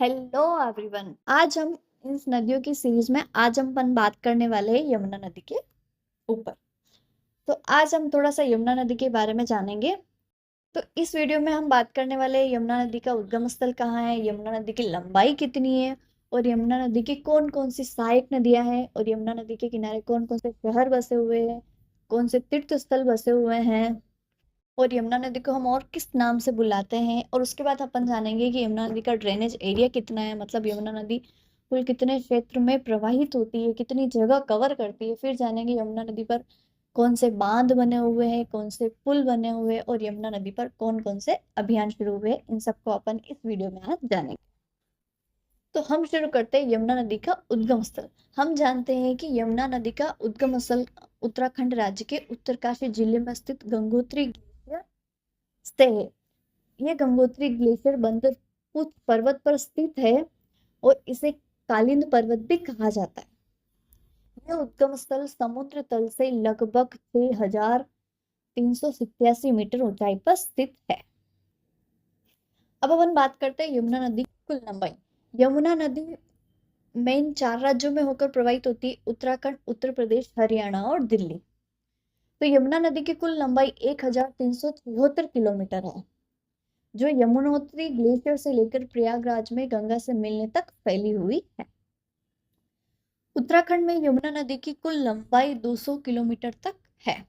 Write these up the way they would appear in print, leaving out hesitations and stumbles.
Hello everyone. आज हम इस नदियों की सीरीज में आज हम बात करने वाले हैं यमुना नदी के ऊपर। तो आज हम थोड़ा सा यमुना नदी के बारे में जानेंगे। तो इस वीडियो में हम बात करने वाले हैं यमुना नदी का उद्गम स्थल कहाँ है, यमुना नदी की लंबाई कितनी है, और यमुना नदी की कौन कौन सी सहायक नदियां हैं, और यमुना नदी के किनारे कौन कौन से शहर बसे हुए हैं, कौन से तीर्थ स्थल बसे हुए हैं, और यमुना नदी को हम और किस नाम से बुलाते हैं। और उसके बाद अपन जानेंगे कि यमुना नदी का ड्रेनेज एरिया कितना है, मतलब यमुना नदी कुल कितने क्षेत्र में प्रवाहित होती है, कितनी जगह कवर करती है। फिर जानेंगे यमुना नदी पर कौन से बांध बने हुए हैं, कौन से पुल बने हुए हैं, और यमुना नदी पर कौन कौन से अभियान शुरू हुए हैं। इन सबको अपन इस वीडियो में आज जानेंगे। तो हम शुरू करते हैं यमुना नदी का उद्गम स्थल। हम जानते हैं कि यमुना नदी का उद्गम स्थल उत्तराखंड राज्य के उत्तरकाशी जिले में स्थित गंगोत्री ग्लेशियर से है। यह गंगोत्री ग्लेशियर बंदरपुर पर्वत पर स्थित है और इसे कालिंद पर्वत भी कहा जाता है। यह उद्गम स्थल समुद्र तल से लगभग 6,387 मीटर ऊंचाई पर स्थित है। अब अपन बात करते हैं यमुना नदी की कुल लंबाई। यमुना नदी मेन 4 राज्यों में होकर प्रवाहित होती है, उत्तराखंड, उत्तर प्रदेश, हरियाणा और दिल्ली। तो यमुना नदी की कुल लंबाई 1,376 किलोमीटर है, जो यमुनोत्री ग्लेशियर से लेकर प्रयागराज में गंगा से मिलने तक फैली हुई है। उत्तराखंड में यमुना नदी की कुल लंबाई 200 किलोमीटर तक है,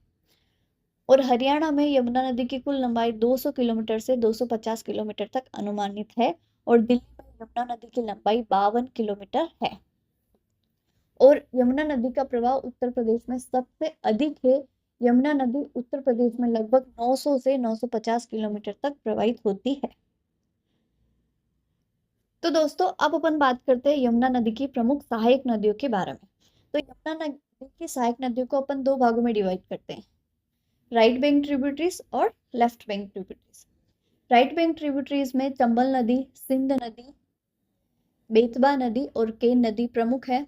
और हरियाणा में यमुना नदी की कुल लंबाई 200 किलोमीटर से 250 किलोमीटर तक अनुमानित है, और दिल्ली में यमुना नदी की लंबाई 52 किलोमीटर है। और यमुना नदी का प्रवाह उत्तर प्रदेश में सबसे अधिक है। यमुना नदी उत्तर प्रदेश में लगभग 900 से 950 किलोमीटर तक प्रवाहित होती है। तो दोस्तों, अब अपन बात करते हैं यमुना नदी की प्रमुख सहायक नदियों के बारे में। तो यमुना नदी की सहायक नदियों को अपन 2 भागों में डिवाइड करते हैं, राइट बैंक ट्रिब्यूटरीज और left bank tributaries. Right bank tributaries में चंबल नदी, सिंध नदी, बेतबा नदी और केन नदी प्रमुख है।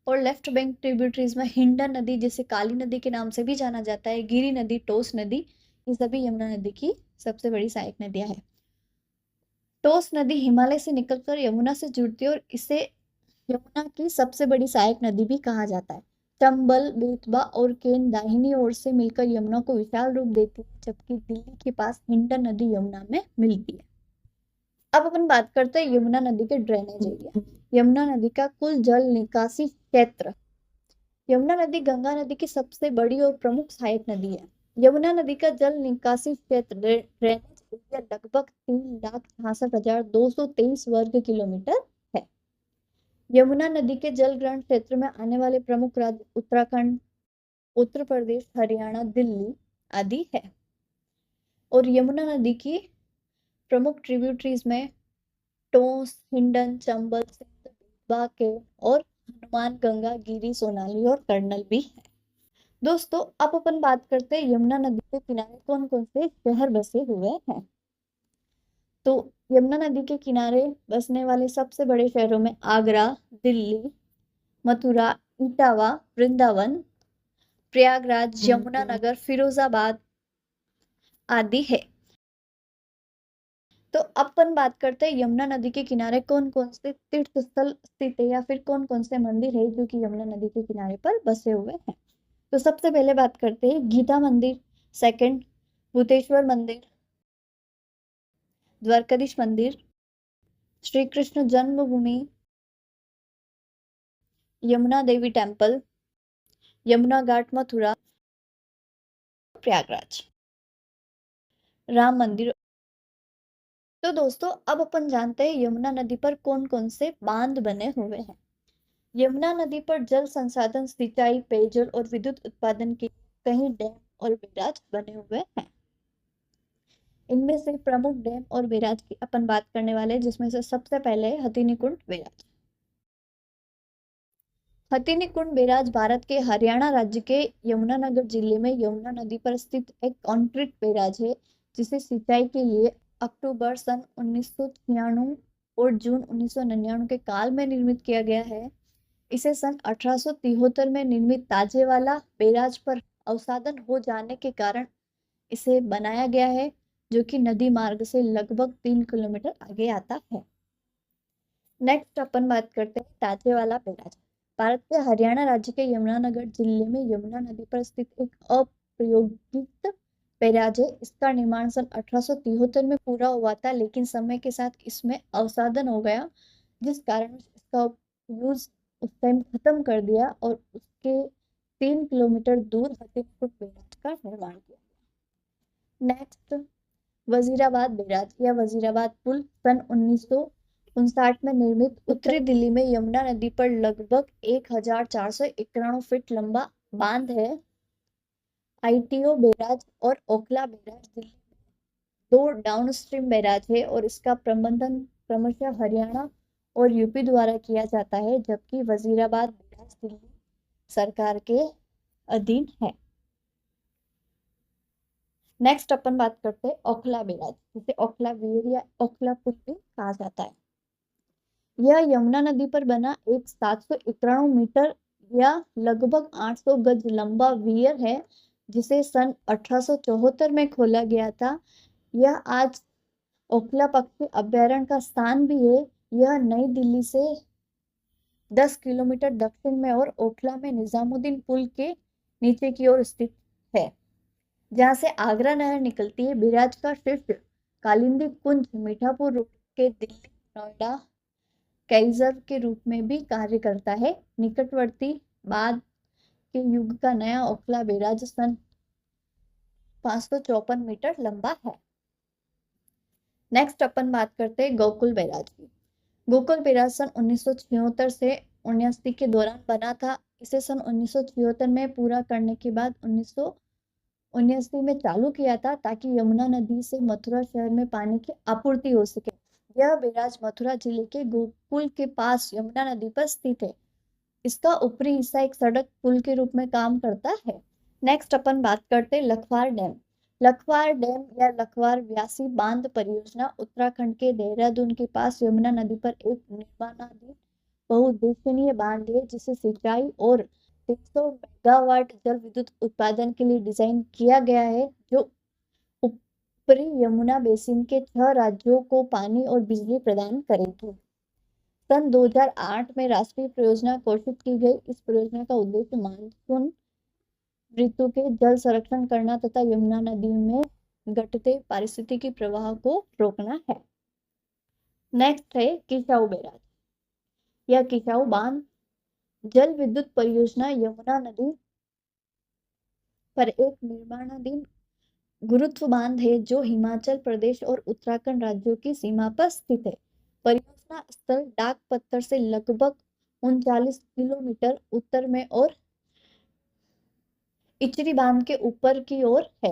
और लेफ्ट बैंक ट्रिब्यूटरीज में हिंडन नदी, जिसे काली नदी के नाम से भी जाना जाता है, गिरी नदी, टोस नदी, ये सभी यमुना नदी की सबसे बड़ी सहायक नदियां हैं। टोस नदी हिमालय से निकलकर यमुना से जुड़ती है और इसे यमुना की सबसे बड़ी सहायक नदी भी कहा जाता है। चंबल, बेतबा और केन दाहिनी ओर से मिलकर यमुना को विशाल रूप देती है, जबकि दिल्ली के पास हिंडन नदी यमुना में मिलती है। अब अपन बात करते हैं यमुना नदी के ड्रेनेज एरिया। यमुना नदी का कुल जल निकासी क्षेत्र। यमुना नदी गंगा नदी की सबसे बड़ी और प्रमुख सहायक नदी है। यमुना नदी का जल निकासी क्षेत्र ड्रेनेज एरिया लगभग 3,66,223 वर्ग किलोमीटर है। यमुना नदी के जल ग्रहण क्षेत्र में आने वाले प्रमुख राज्य उत्तराखंड, उत्तर प्रदेश, हरियाणा, दिल्ली आदि है। और यमुना नदी की प्रमुख ट्रिब्यूटरीज में टोंस, हिंडन, चंबल, सिंध, बेतवा के और हनुमान गंगा, गिरी, सोनाली और कर्नल भी है। दोस्तों, अब अपन बात करते हैं यमुना नदी के किनारे कौन कौन से शहर बसे हुए हैं। तो यमुना नदी के किनारे बसने वाले सबसे बड़े शहरों में आगरा, दिल्ली, मथुरा, इटावा, वृंदावन, प्रयागराज, यमुनानगर, फिरोजाबाद आदि है। तो अब अपन बात करते हैं यमुना नदी के किनारे कौन कौन से तीर्थ स्थल स्थित है, या फिर कौन कौन से मंदिर है जो कि यमुना नदी के किनारे पर बसे हुए हैं। तो सबसे पहले बात करते हैं गीता मंदिर, सेकंड भूतेश्वर मंदिर, द्वारकाधीश मंदिर, श्री कृष्ण जन्मभूमि, यमुना देवी टेम्पल, यमुना घाट मथुरा, प्रयागराज, राम मंदिर। तो दोस्तों, अब अपन जानते हैं यमुना नदी पर कौन कौन से बांध बने हुए हैं। यमुना नदी पर जल संसाधन, सिंचाई, पेयजल और विद्युत उत्पादन के कई डैम और बैराज बने हुए हैं। इनमें से प्रमुख डैम और बैराज की अपन बात करने वाले हैं, जिसमें से सबसे पहले है हथिनीकुंड बैराज। हथिनीकुंड बैराज भारत के हरियाणा राज्य के यमुनानगर जिले में यमुना नदी पर स्थित एक कंक्रीट बैराज है, जिसे सिंचाई के लिए अक्टूबर सन 1996 और जून 1999 के काल में निर्मित किया गया है। इसे सन 1873 में निर्मित ताजेवाला बैराज पर अवसादन हो जाने के कारण इसे बनाया गया है, जो कि नदी मार्ग से लगभग 3 किलोमीटर आगे आता है। नेक्स्ट अपन बात करते हैं ताजेवाला बैराज। भारत के हरियाणा राज्य के यमुनानगर जिले में यमुना नदी पर स्थित एक अप्रायोगिक बैराज है। इसका निर्माण सन 1873 में पूरा हुआ था, लेकिन समय के साथ इसमें अवसादन हो गया, जिस कारण इसका यूज उस टाइम खत्म कर दिया और उसके 3 किलोमीटर दूर हथीपुर बैराज का निर्माण किया। नेक्स्ट, वजीराबाद बैराज या वजीराबाद पुल सन 1959 में निर्मित उत्तरी दिल्ली में यमुना नदी पर लगभग 1491 फीट लंबा बांध है। आईटीओ बैराज और ओखला बैराज दिल्ली में 2 डाउनस्ट्रीम बैराज है और इसका प्रबंधन क्रमशः हरियाणा और यूपी द्वारा किया जाता है, जबकि वजीराबाद बैराज दिल्ली सरकार के अधीन है। नेक्स्ट अपन बात करते हैं ओखला बैराज, जिसे ओखला वीर या ओखला पुल भी कहा जाता है। यह यमुना नदी पर बना एक 791 मीटर या लगभग 800 गज लंबा वीर है, जिसे सन 1874 में खोला गया था। यह आज ओखला पक्षी अभ्यारण्य का स्थान भी है। यह नई दिल्ली से 10 किलोमीटर दक्षिण में और ओखला में निजामुद्दीन पुल के नीचे की ओर स्थित है, जहां से आगरा नहर निकलती है। बैराज का शीर्ष कालिंदी कुंज मीठापुर रोड के दिल्ली नोएडा कैरिजर्व के रूप में भी कार्य करता है। निकटवर्ती बाद के युग का नया ओखला बैराज सन 554 मीटर लंबा है। नेक्स्ट अपन बात करते हैं गोकुल बैराज की। गोकुल बैराज सन 1976 से 79 के दौरान बना था। इसे सन 1976 में पूरा करने के बाद 1979 में चालू किया था, ताकि यमुना नदी से मथुरा शहर में पानी की आपूर्ति हो सके। यह बैराज मथुरा जिले के गोकुल के पास यमुना नदी पर स्थित है। इसका ऊपरी हिस्सा एक सड़क पुल के रूप में काम करता है। नेक्स्ट अपन बात करते हैं लखवार डैम। लखवार डैम या लखवार व्यासी बांध परियोजना उत्तराखंड के देहरादून के पास यमुना नदी पर एक निर्माणाधीन बहुउद्देशीय बांध है, जिसे सिंचाई और 300 मेगावाट जल विद्युत उत्पादन के लिए डिजाइन किया गया है, जो ऊपरी यमुना बेसिन के 6 राज्यों को पानी और बिजली प्रदान करेगी। सन 2008 में राष्ट्रीय परियोजना घोषित की गई। इस परियोजना का उद्देश्य मानसून ऋतु के जल संरक्षण करना तथा यमुना नदी में घटते पारिस्थितिकी प्रवाह को रोकना है। नेक्स्ट है किसाऊ बैराज या किसाऊ बांध। जल विद्युत परियोजना यमुना नदी पर एक निर्माणाधीन गुरुत्व बांध है, जो हिमाचल प्रदेश और उत्तराखंड राज्यों की सीमा पर स्थित है। परियोजना स्थल डाक पत्थर से लगभग 39 किलोमीटर उत्तर में और इचरी बांध के ऊपर की ओर है।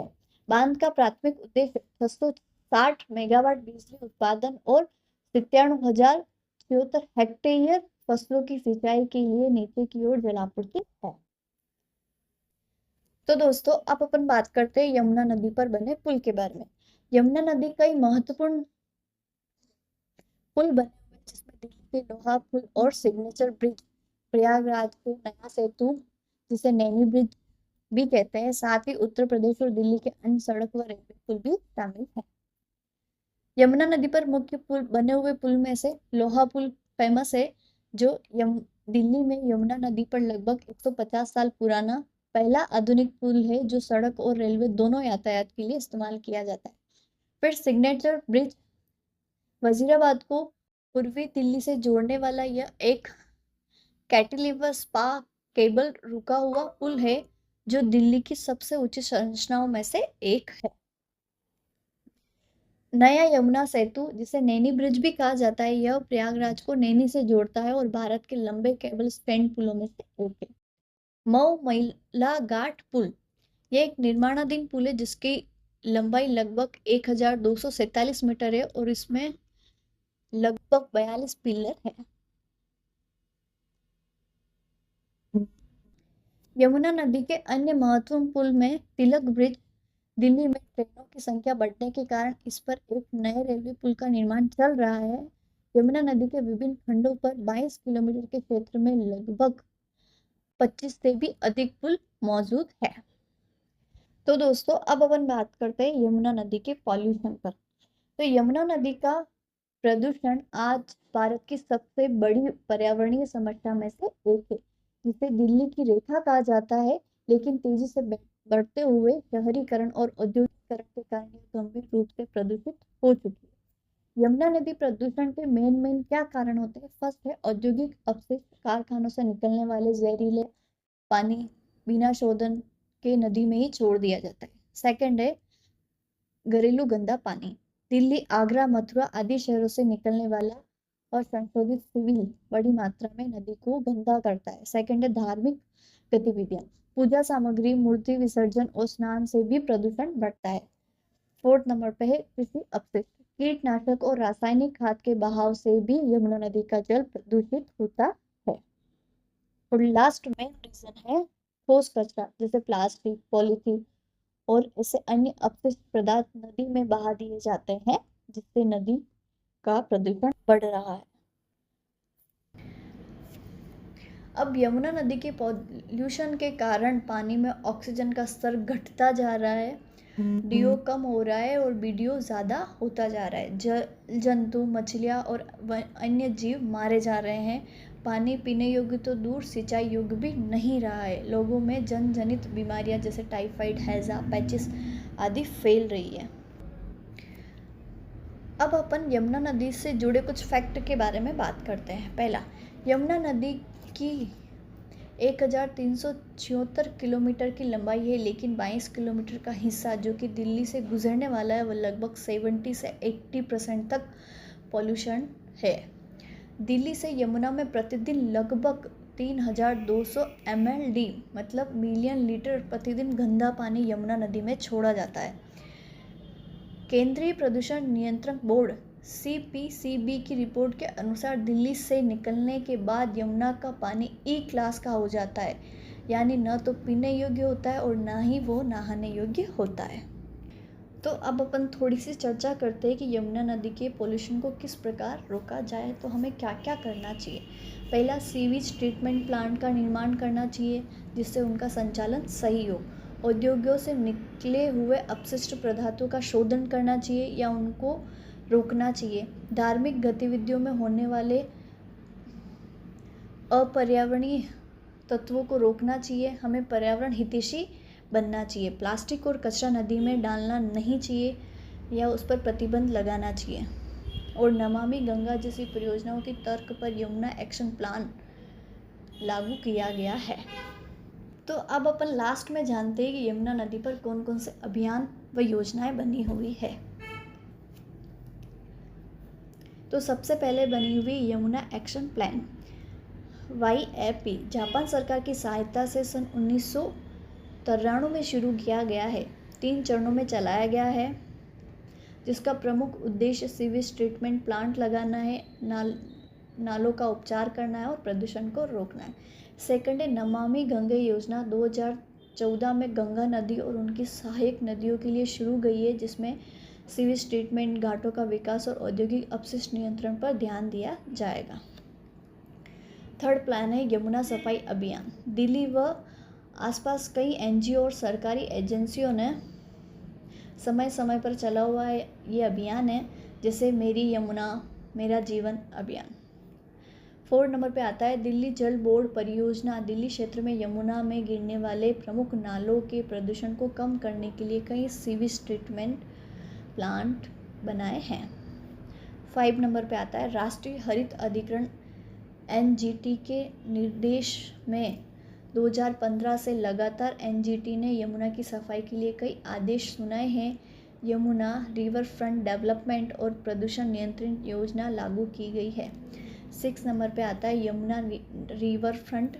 बांध का प्राथमिक उद्देश्य 660 मेगावाट बिजली उत्पादन और 97,076 हेक्टेयर फसलों की सिंचाई के लिए नीचे की ओर जलापूर्ति है। तो दोस्तों, अब अपन बात करते हैं यमुना नदी पर बने पुल के बारे में। यमुना नदी कई महत्वपूर्ण पुल बने हुए, जिसमें दिल्ली के लोहा पुल और सिग्नेचर ब्रिज, प्रयागराज के नया सेतु जिसे नैनी ब्रिज भी कहते हैं, साथ ही उत्तर प्रदेश और दिल्ली के अन्य सड़क व रेलवे पुल भी शामिल है। यमुना नदी पर मुख्य पुल बने हुए पुल में से लोहा पुल फेमस है, जो दिल्ली में यमुना नदी पर लगभग 150 साल पुराना पहला आधुनिक पुल है, जो सड़क और रेलवे दोनों यातायात के लिए इस्तेमाल किया जाता है। फिर सिग्नेचर ब्रिज, वजीराबाद को पूर्वी दिल्ली से जोड़ने वाला यह एक कैंटिलीवर स्पा केबल रुका हुआ पुल है, जो दिल्ली की सबसे ऊंची संरचनाओं में से एक है। नया यमुना सेतु, जिसे नैनी ब्रिज भी कहा जाता है, यह प्रयागराज को नैनी से जोड़ता है और भारत के लंबे केबल स्टैंड पुलों में से एक है। मऊ महिला घाट पुल, यह एक निर्माणाधीन पुल है, जिसकी लंबाई लगभग 1247 मीटर है और इसमें लगभग 42 पिलर है। यमुना नदी के अन्य महत्वपूर्ण पुल में तिलक ब्रिज, दिल्ली में ट्रेनों की संख्या बढ़ने के कारण इस पर एक नए रेलवे पुल का निर्माण चल रहा है। यमुना नदी के विभिन्न खंडों पर 22 किलोमीटर के क्षेत्र में लगभग 25 से भी अधिक पुल मौजूद है। तो दोस्तों, अब अपन बात करते हैं यमुना नदी के पॉल्यूशन पर। तो यमुना नदी का प्रदूषण आज भारत की सबसे बड़ी पर्यावरणीय समस्या में से एक है, जिसे दिल्ली की रेखा कहा जाता है। लेकिन तेजी से बढ़ते हुए शहरीकरण और औद्योगिकरण के कारण यह गंभीर रूप से प्रदूषित हो चुकी है। यमुना नदी प्रदूषण के मेन क्या कारण होते हैं? फर्स्ट है औद्योगिक अपशिष्ट, कारखानों से निकलने वाले जहरीले पानी बिना शोधन के नदी में ही छोड़ दिया जाता है। सेकंड है घरेलू गंदा पानी, दिल्ली, आगरा, मथुरा आदि शहरों से निकलने वाला और संशोधित सिविल बड़ी मात्रा में नदी को गंदा करता है। सेकंड है धार्मिक गतिविधियां, पूजा सामग्री, मूर्ति विसर्जन और स्नान से भी प्रदूषण बढ़ता है। फोर्थ नंबर पे है कृषि अपशिष्ट, कीटनाशक और रासायनिक खाद के बहाव से भी यमुना नदी का जल प्रदूषित होता है। और लास्ट में रीजन है ठोस कचरा, जैसे प्लास्टिक, पॉलीथीन और ऐसे अन्य अपशिष्ट पदार्थ नदी में बहा दिए जाते हैं, जिससे नदी का प्रदूषण बढ़ रहा है। अब यमुना नदी के पॉल्यूशन के कारण पानी में ऑक्सीजन का स्तर घटता जा रहा है, डीओ कम हो रहा है और बीडीओ ज़्यादा होता जा रहा है। जंतु, मछलियाँ और अन्य जीव मारे जा रहे हैं। पानी पीने योग्य तो दूर, सिंचाई योग्य भी नहीं रहा है। लोगों में जनित बीमारियां जैसे टाइफाइड, हैजा, पैचिस आदि फैल रही है। अब अपन यमुना नदी से जुड़े कुछ फैक्ट के बारे में बात करते हैं। पहला, यमुना नदी की 1376 किलोमीटर की लंबाई है, लेकिन 22 किलोमीटर का हिस्सा जो कि दिल्ली से गुजरने वाला है, वह लगभग 70 से 80% तक पॉल्यूशन है। दिल्ली से यमुना में प्रतिदिन लगभग 3200 mld मतलब मिलियन लीटर प्रतिदिन गंदा पानी यमुना नदी में छोड़ा जाता है। केंद्रीय प्रदूषण नियंत्रण बोर्ड CPCB की रिपोर्ट के अनुसार दिल्ली से निकलने के बाद यमुना का पानी E क्लास का हो जाता है, यानी न तो पीने योग्य होता है और ना ही वो नहाने योग्य होता है। तो अब अपन थोड़ी सी चर्चा करते हैं कि यमुना नदी के पोल्यूशन को किस प्रकार रोका जाए, तो हमें क्या क्या करना चाहिए। पहला, सीवेज ट्रीटमेंट प्लांट का निर्माण करना चाहिए, जिससे उनका संचालन सही हो। उद्योगों से निकले हुए अपशिष्ट पदार्थों का शोधन करना चाहिए या उनको रोकना चाहिए। धार्मिक गतिविधियों में होने वाले अपर्यावरणीय तत्वों को रोकना चाहिए। हमें पर्यावरण हितैषी बनना चाहिए। प्लास्टिक और कचरा नदी में डालना नहीं चाहिए या उस पर प्रतिबंध लगाना चाहिए। और नमामि गंगा जैसी परियोजनाओं की तर्क पर यमुना एक्शन प्लान लागू किया गया है। तो अब अपन लास्ट में जानते हैं कि यमुना नदी पर कौन कौन से अभियान व योजनाएं बनी हुई है। तो सबसे पहले बनी हुई Yamuna action plan YAP Japan सरकार की सहायता से सन 1993 में शुरू किया गया है। 3 चरणों में चलाया गया है, जिसका प्रमुख उद्देश्य सीवेज ट्रीटमेंट प्लांट लगाना है, नालों का उपचार करना है और प्रदूषण को रोकना है। सेकंड है नमामि गंगे योजना, 2014 में गंगा नदी और उनकी सहायक नदियों के लिए शुरू गई है, जिसमें सीवेज ट्रीटमेंट, घाटों का विकास और औद्योगिक अपशिष्ट नियंत्रण पर ध्यान दिया जाएगा। थर्ड प्लान है यमुना सफाई अभियान। दिल्ली व आसपास कई NGO और सरकारी एजेंसियों ने समय समय पर चला हुआ है ये अभियान है, जैसे मेरी यमुना मेरा जीवन अभियान। 4 नंबर पे आता है दिल्ली जल बोर्ड परियोजना। दिल्ली क्षेत्र में यमुना में गिरने वाले प्रमुख नालों के प्रदूषण को कम करने के लिए कई सीवेज ट्रीटमेंट प्लांट बनाए हैं। 5 नंबर पे आता है राष्ट्रीय हरित अधिकरण NGT के निर्देश में 2015 से लगातार NGT ने यमुना की सफाई के लिए कई आदेश सुनाए हैं। यमुना रिवर फ्रंट डेवलपमेंट और प्रदूषण नियंत्रण योजना लागू की गई है। 6 नंबर पे आता है यमुना रिवर फ्रंट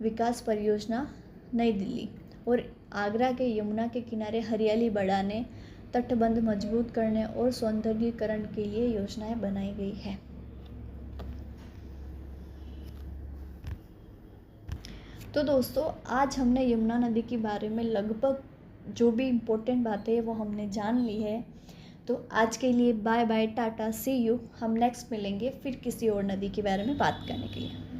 विकास परियोजना नई दिल्ली और आगरा के यमुना के किनारे हरियाली बढ़ाने, तटबंध मजबूत करने और सौंदर्यीकरण के लिए योजनाएं बनाई गई है। तो दोस्तों, आज हमने यमुना नदी के बारे में लगभग जो भी इम्पोर्टेंट बातें हैं वो हमने जान ली है। तो आज के लिए bye bye, tata, see you. हम नेक्स्ट मिलेंगे फिर किसी और नदी के बारे में बात करने के लिए।